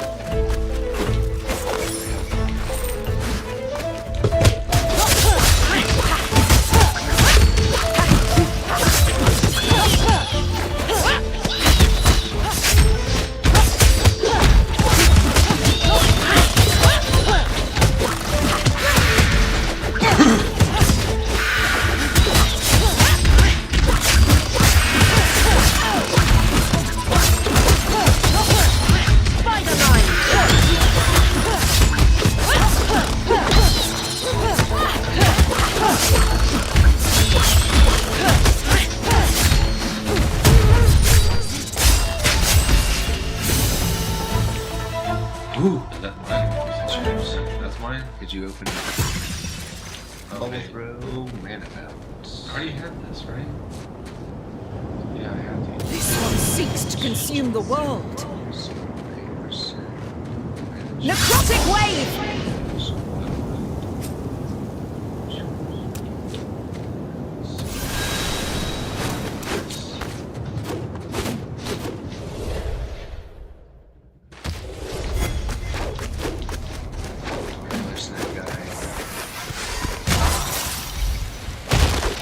Did you open it? Bubble Okay. throw, mana bounce. I already had this, right? Yeah, I had these. This one seeks to consume the world. Necrotic wave!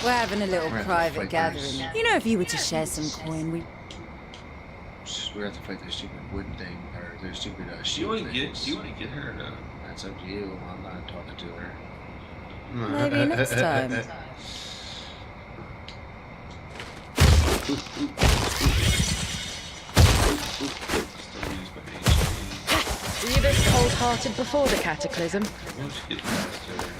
We're having a little We're at the private fight gathering. first. You know, if you were to share some coin, we... We have to fight their stupid wood thing, or their stupid Do you shield want to things. get her or no? That's up to you. I'm not talking to her. Maybe next time. Still use my HP. Were you this cold-hearted before the cataclysm? Once you get past her,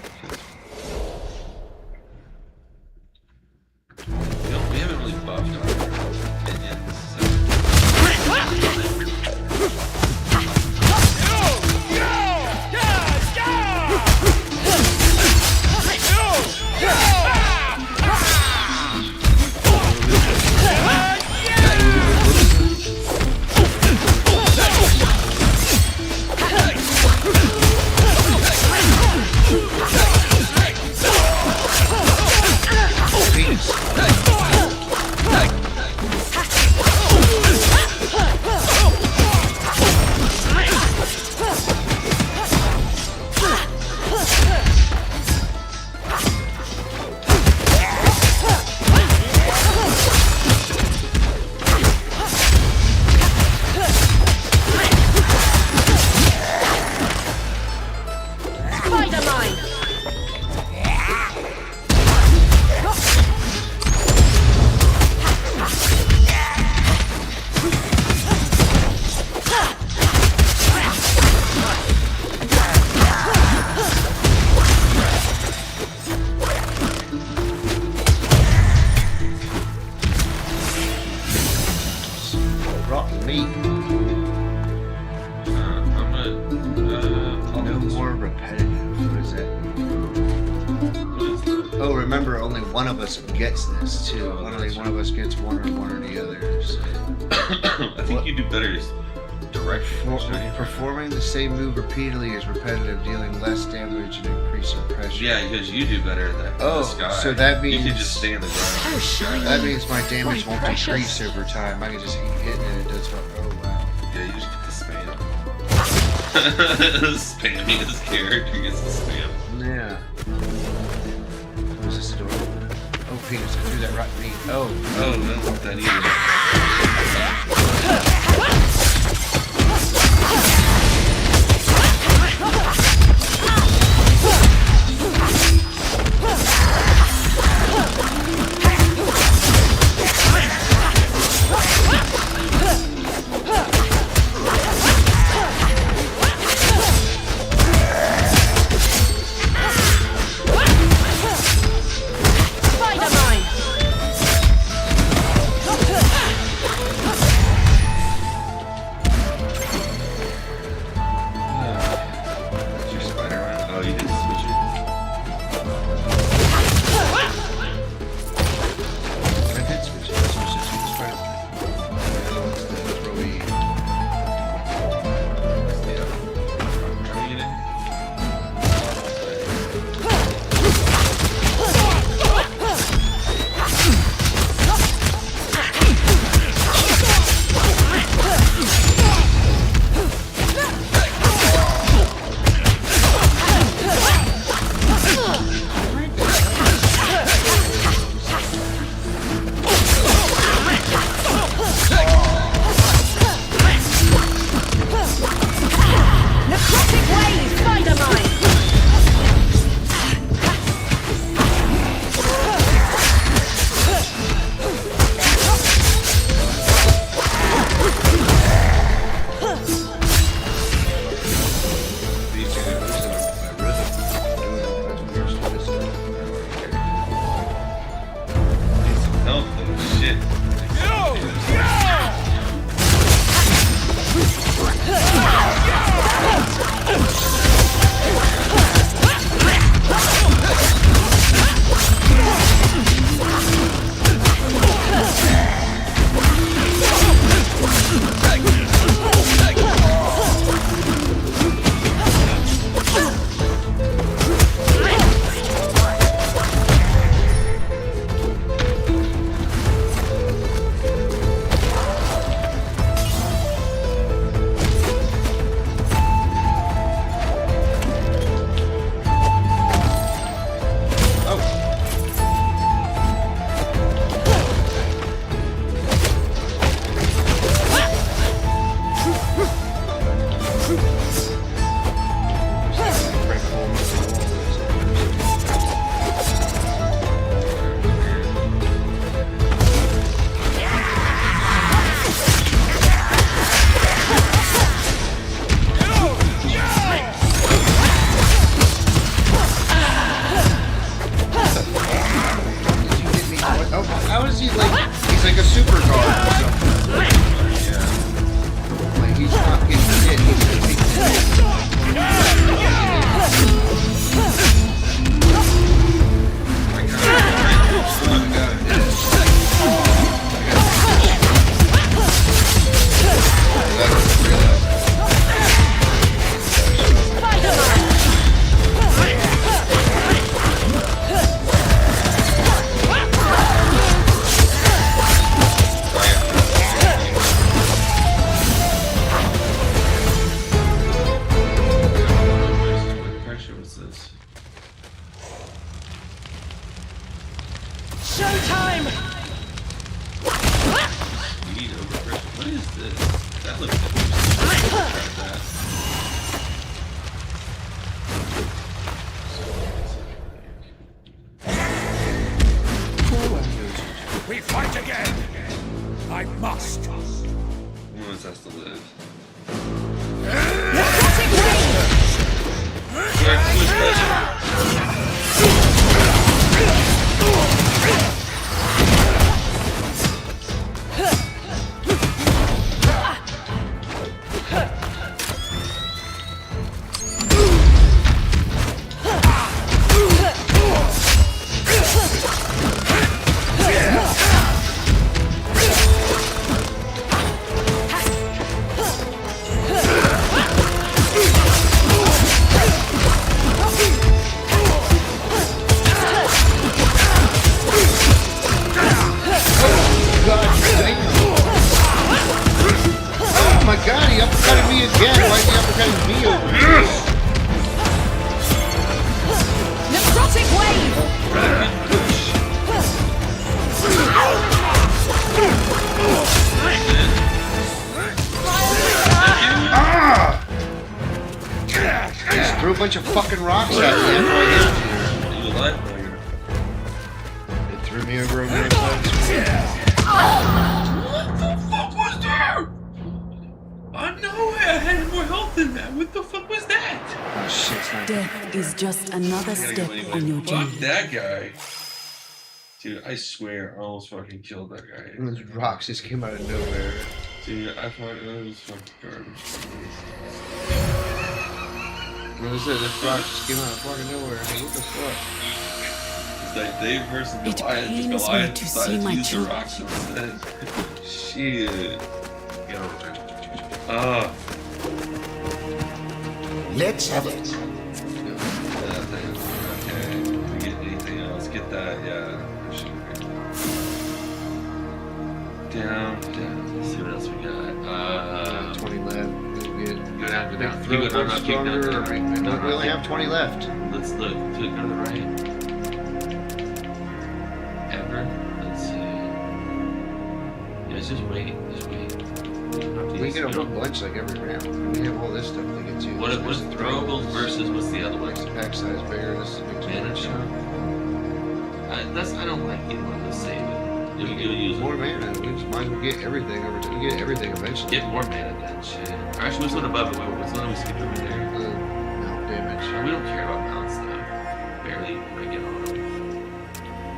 we haven't really buffed our minions. Rotten meat. I'm gonna. No more repetitive. What is that? What is that? Oh, remember, only one of us gets this too. Only one of us gets one or the others. I think you do better as direct Performing the same move repeatedly is repetitive, dealing less damage and increasing pressure. Yeah, because you do better at that. Oh, this guy. so that you means- can just stay in the ground. Oh, shiny. That means my damage My won't precious. decrease over time. I can just keep hitting it and it does what? Oh wow. Yeah, you just get the spam. Spamming his character gets the spam. Yeah. Was this a door? Oh, penis! I threw that rotten meat. Oh. Oh, that's not that either. Spider mine! pressure. What's this? Showtime! Speed over pressure. What is this? That looks interesting. Try that. We fight again! I must! Who wants us to live? Necrotic wave! Push pressure. Oh my god, he uppercutted me again. Why is he uppercutting me over here? Necrotic wave! Ah! He just threw a bunch of fucking rocks at me after I hit him. Are you alive? No, you're not. It threw me over on the other side of the screen. What the fuck was that? I know I had more health than that. What the fuck was that? Oh shit, it's not Death is just another step on your Fuck journey. that guy. Dude, I swear I almost fucking killed that guy. Those rocks just came out of nowhere. Dude, I thought it was fucking garbage. What is it? This rock just came out of fucking nowhere. Like, what the fuck? It's like Dave versus It Goliath. pains me Goliath to decided see to my use the children. rocks instead. Shit. Get over it. Let's have it. Okay. We get anything else? Get that, yeah. For sure. Down. Let's see what else we got. 20 left. Good. Go down, go down. Throw Keep going, no, keep going, stronger. no, Right. no, We only have 20 left. Let's look. Go to the right. Ever? Let's see. Yeah, just wait. Just wait. We get a whole bunch like every round. We have all this stuff to get to. What's throwables versus what's the other one? Pack size bigger. This is a big Mana shot. I don't like getting one of those save it. You'll use more mana. We just might as well get everything over. We get everything eventually. Get more mana then shit. Actually, what's one above it? What's the one we skipped over there? No damage. We don't care about mounts though. Barely when I get on them.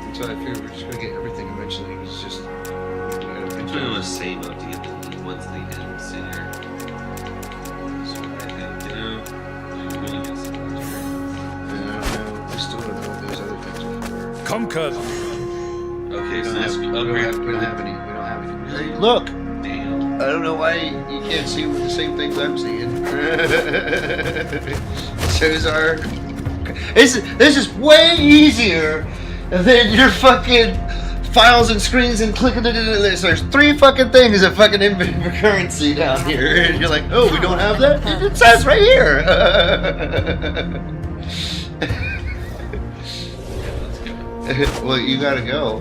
That's why I figure we're just gonna get everything eventually. It's just. I'm trying to save up to get the ones at the end sooner. So I think, we really get some of those. We still don't know what those other things are. Conquer them. Okay, We so don't let's have any. upgrade. We don't have any. We don't have any. Hey, look! Damn. I don't know why you can't see the same things I'm seeing. Shows our. This is way easier than your fucking files and screens and clicking it into this. There's 3 fucking things of fucking inventory currency down here, and you're like, oh, we don't have that? It says right here. Well, you gotta go.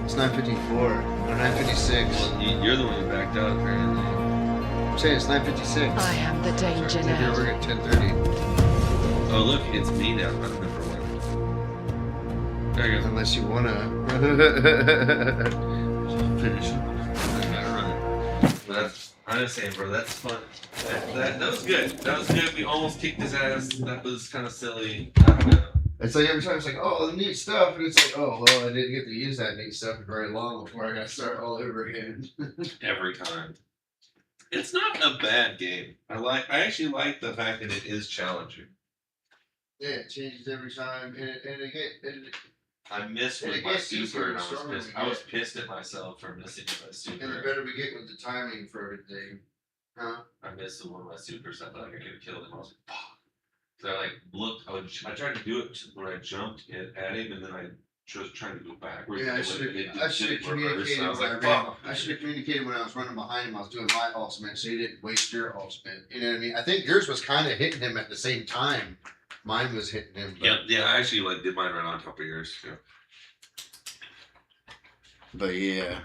It's 9:54 or 9:56. Well, you're the one who backed out apparently. I'm saying it's 9:56. I am the danger Maybe now. we're at 10:30. Oh look, it's me now. I'm number 1. There you go. Unless you wanna. Finish. I gotta run. But that's, I'm just saying, bro, that's fun. That was good. That was good. We almost kicked his ass. That was kind of silly. I don't know. It's like every time it's like, oh, the neat stuff, and it's like, oh, well, I didn't get to use that neat stuff for very long before I got to start all over again. Every time. It's not a bad game. I actually like the fact that it is challenging. Yeah, it changes every time, and I missed And with it my gets easier super, and the I was stronger pissed. we I was get. pissed at myself for missing my and the super. better we get with the timing for everything. Huh? I missed one of my supers. I thought I could have killed him. I was like, fuck. So I like looked. I tried to do it when I jumped at him, and then I was trying to go backwards. Yeah, I and should it have communicated. I was like, I fuck. should have communicated when I was running behind him. I was doing my ultimate, so you didn't waste your ultimate. You know what I mean? I think yours was kind of hitting him at the same time, Mine was hitting him. But, Yeah. I actually like did mine right on top of yours. Yeah. But yeah,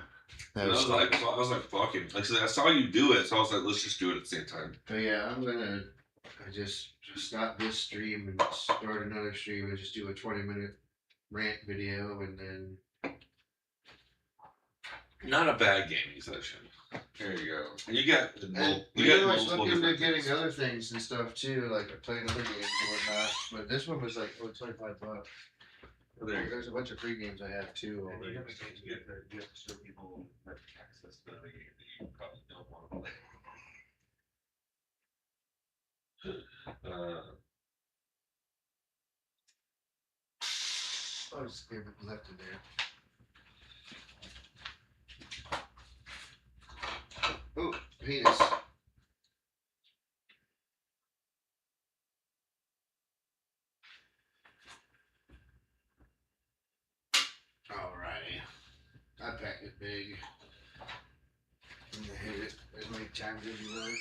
I was like, fucking. Like, I saw you do it, so I was like, let's just do it at the same time. But yeah, I just stop this stream and start another stream and just do a 20-minute rant video and then. Not a bad gaming session. There you go. And you got Looking into different getting things. other things and stuff too, like playing other games and whatnot. But this one was like $25. Well, there you go. There's a bunch of free games I have too And already. you have to show people that access to the game that you probably don't want to play. I'll just give it left in there. Oh, penis. Alrighty. I packed it big. I'm gonna hit it as many times as you want.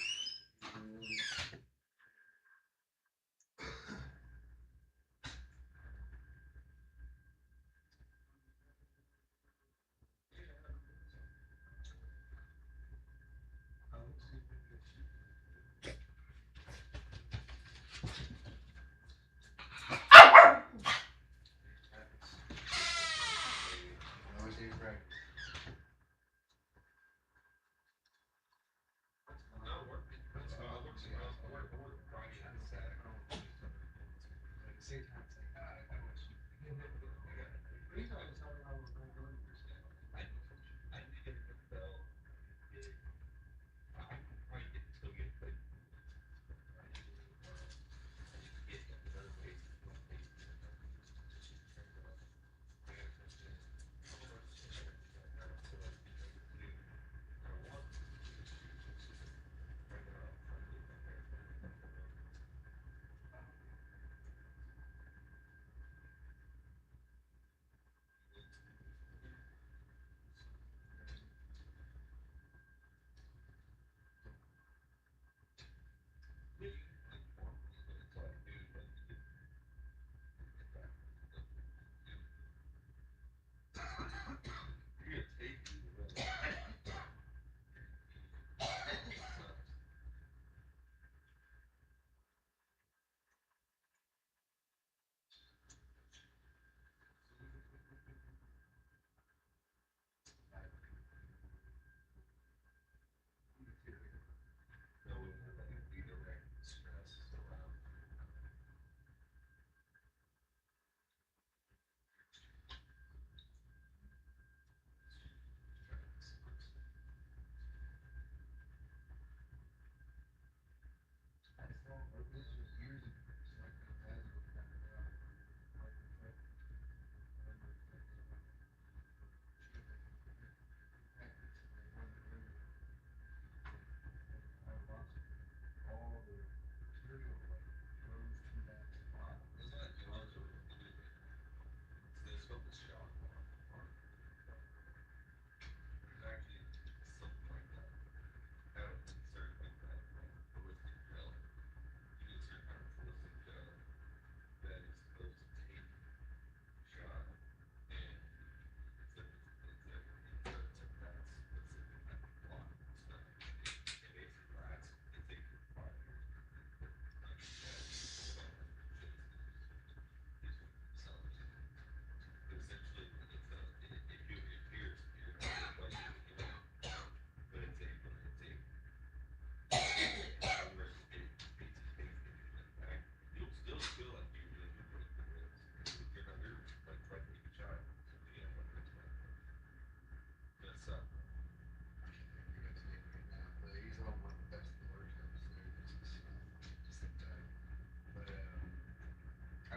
Always need practice.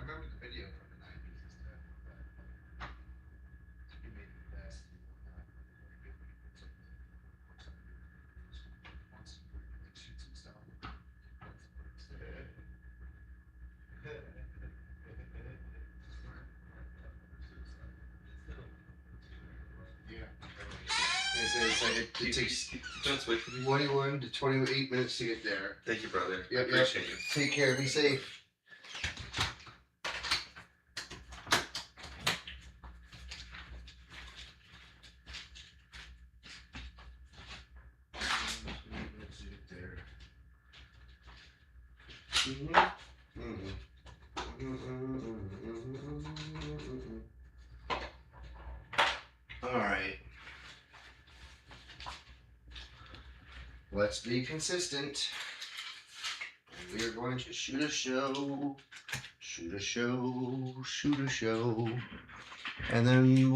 remember the video from the 90s and stuff, but he made it best and whatnot. Once like shoots himself. Yeah. It's like it takes 21 to 28 minutes to get there. Thank you, brother. Yep, I appreciate you. Take care. Be safe. All right. Let's be consistent. And we are going to shoot a show, and then